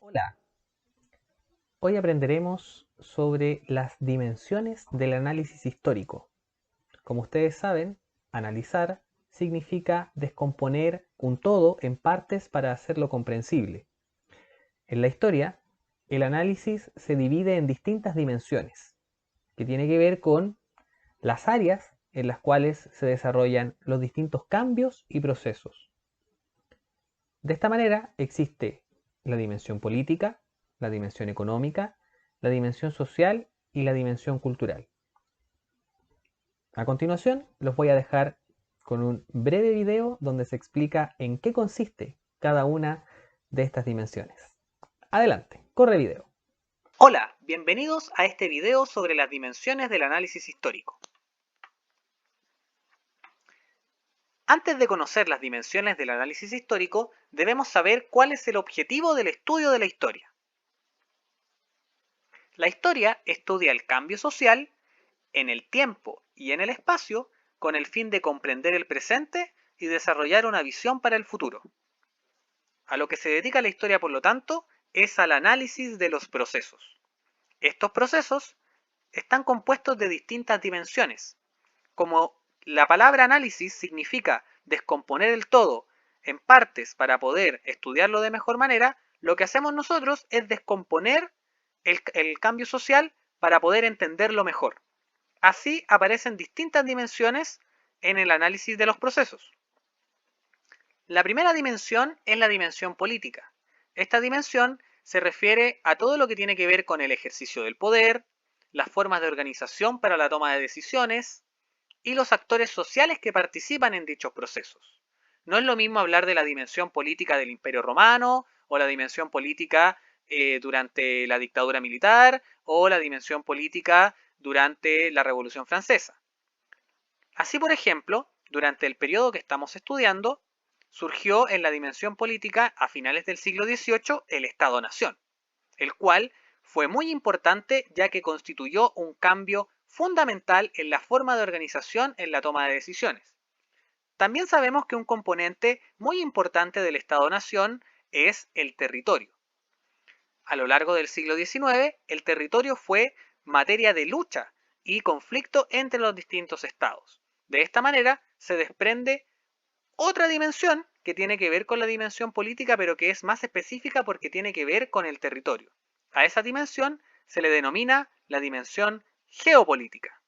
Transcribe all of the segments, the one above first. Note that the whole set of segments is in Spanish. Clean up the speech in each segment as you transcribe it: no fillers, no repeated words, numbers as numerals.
Hola, hoy aprenderemos sobre las dimensiones del análisis histórico. Como ustedes saben, analizar significa descomponer un todo en partes para hacerlo comprensible. En la historia, el análisis se divide en distintas dimensiones, que tiene que ver con las áreas en las cuales se desarrollan los distintos cambios y procesos. De esta manera existe la dimensión política, la dimensión económica, la dimensión social y la dimensión cultural. A continuación, los voy a dejar con un breve video donde se explica en qué consiste cada una de estas dimensiones. Adelante, corre video. Hola, bienvenidos a este video sobre las dimensiones del análisis histórico. Antes de conocer las dimensiones del análisis histórico, debemos saber cuál es el objetivo del estudio de la historia. La historia estudia el cambio social en el tiempo y en el espacio con el fin de comprender el presente y desarrollar una visión para el futuro. A lo que se dedica la historia, por lo tanto, es al análisis de los procesos. Estos procesos están compuestos de distintas dimensiones. Como la palabra análisis significa descomponer el todo en partes para poder estudiarlo de mejor manera, lo que hacemos nosotros es descomponer el cambio social para poder entenderlo mejor. Así aparecen distintas dimensiones en el análisis de los procesos. La primera dimensión es la dimensión política. Esta dimensión se refiere a todo lo que tiene que ver con el ejercicio del poder, las formas de organización para la toma de decisiones y los actores sociales que participan en dichos procesos. No es lo mismo hablar de la dimensión política del Imperio Romano o la dimensión política durante la dictadura militar o la dimensión política durante la Revolución Francesa. Así, por ejemplo, durante el periodo que estamos estudiando, surgió en la dimensión política a finales del siglo XVIII el Estado-Nación, el cual fue muy importante ya que constituyó un cambio fundamental en la forma de organización en la toma de decisiones. También sabemos que un componente muy importante del Estado-Nación es el territorio. A lo largo del siglo XIX, el territorio fue materia de lucha y conflicto entre los distintos estados. De esta manera se desprende otra dimensión que tiene que ver con la dimensión política, pero que es más específica porque tiene que ver con el territorio. A esa dimensión se le denomina la dimensión geopolítica.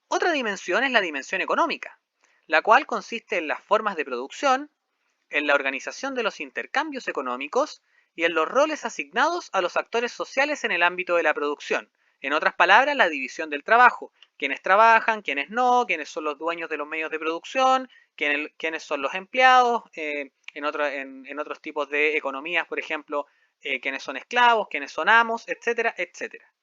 Otra dimensión es la dimensión económica, la cual consiste en las formas de producción, en la organización de los intercambios económicos y en los roles asignados a los actores sociales en el ámbito de la producción. En otras palabras, la división del trabajo, quiénes trabajan, quiénes no, quiénes son los dueños de los medios de producción, quiénes son los empleados, en otros tipos de economías, por ejemplo, quiénes son esclavos, quiénes son amos, etcétera, etcétera.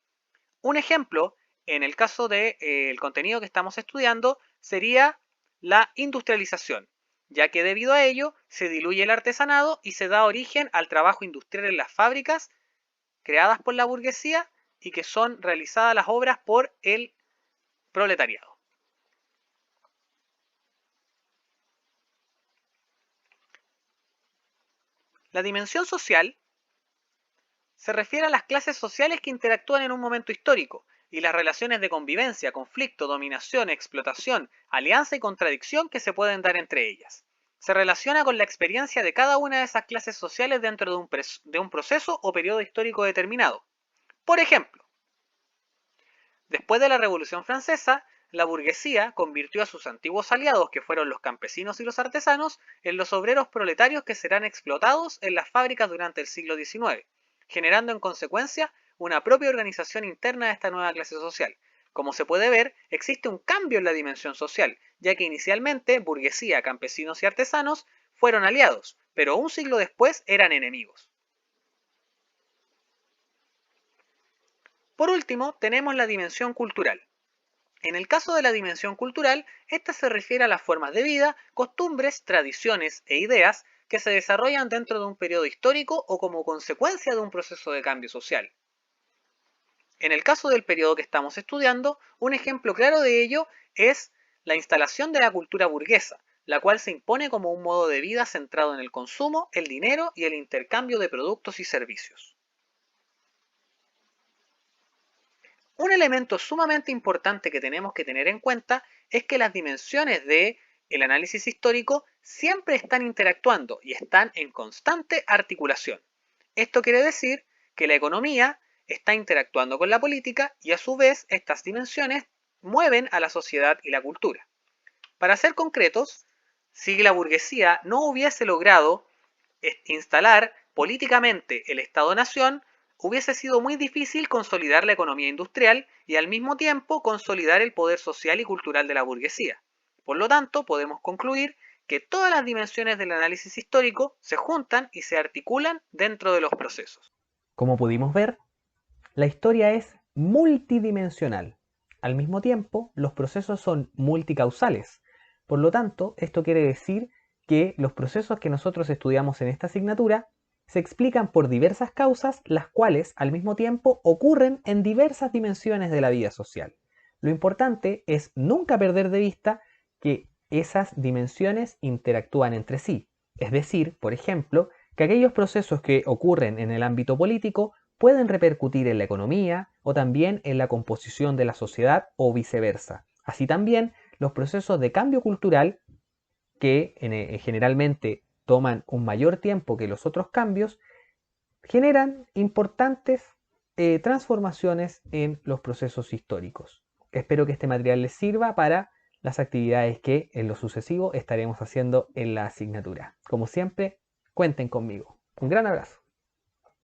Un ejemplo, en el caso del contenido que estamos estudiando, sería la industrialización, ya que debido a ello se diluye el artesanado y se da origen al trabajo industrial en las fábricas creadas por la burguesía y que son realizadas las obras por el proletariado. La dimensión social se refiere a las clases sociales que interactúan en un momento histórico y las relaciones de convivencia, conflicto, dominación, explotación, alianza y contradicción que se pueden dar entre ellas. Se relaciona con la experiencia de cada una de esas clases sociales dentro de un proceso o periodo histórico determinado. Por ejemplo, después de la Revolución Francesa, la burguesía convirtió a sus antiguos aliados, que fueron los campesinos y los artesanos, en los obreros proletarios que serán explotados en las fábricas durante el siglo XIX, generando en consecuencia una propia organización interna de esta nueva clase social. Como se puede ver, existe un cambio en la dimensión social, ya que inicialmente burguesía, campesinos y artesanos fueron aliados, pero un siglo después eran enemigos. Por último, tenemos la dimensión cultural. En el caso de la dimensión cultural, esta se refiere a las formas de vida, costumbres, tradiciones e ideas que se desarrollan dentro de un periodo histórico o como consecuencia de un proceso de cambio social. En el caso del periodo que estamos estudiando, un ejemplo claro de ello es la instalación de la cultura burguesa, la cual se impone como un modo de vida centrado en el consumo, el dinero y el intercambio de productos y servicios. Un elemento sumamente importante que tenemos que tener en cuenta es que las dimensiones del análisis histórico siempre están interactuando y están en constante articulación. Esto quiere decir que la economía está interactuando con la política y a su vez estas dimensiones mueven a la sociedad y la cultura. Para ser concretos, si la burguesía no hubiese logrado instalar políticamente el Estado-Nación, hubiese sido muy difícil consolidar la economía industrial y al mismo tiempo consolidar el poder social y cultural de la burguesía. Por lo tanto, podemos concluir que todas las dimensiones del análisis histórico se juntan y se articulan dentro de los procesos. Como pudimos ver, la historia es multidimensional. Al mismo tiempo, los procesos son multicausales. Por lo tanto, esto quiere decir que los procesos que nosotros estudiamos en esta asignatura se explican por diversas causas, las cuales al mismo tiempo ocurren en diversas dimensiones de la vida social. Lo importante es nunca perder de vista que esas dimensiones interactúan entre sí. Es decir, por ejemplo, que aquellos procesos que ocurren en el ámbito político pueden repercutir en la economía o también en la composición de la sociedad o viceversa. Así también los procesos de cambio cultural que generalmente toman un mayor tiempo que los otros cambios, generan importantes transformaciones en los procesos históricos. Espero que este material les sirva para las actividades que en lo sucesivo estaremos haciendo en la asignatura. Como siempre, cuenten conmigo. Un gran abrazo.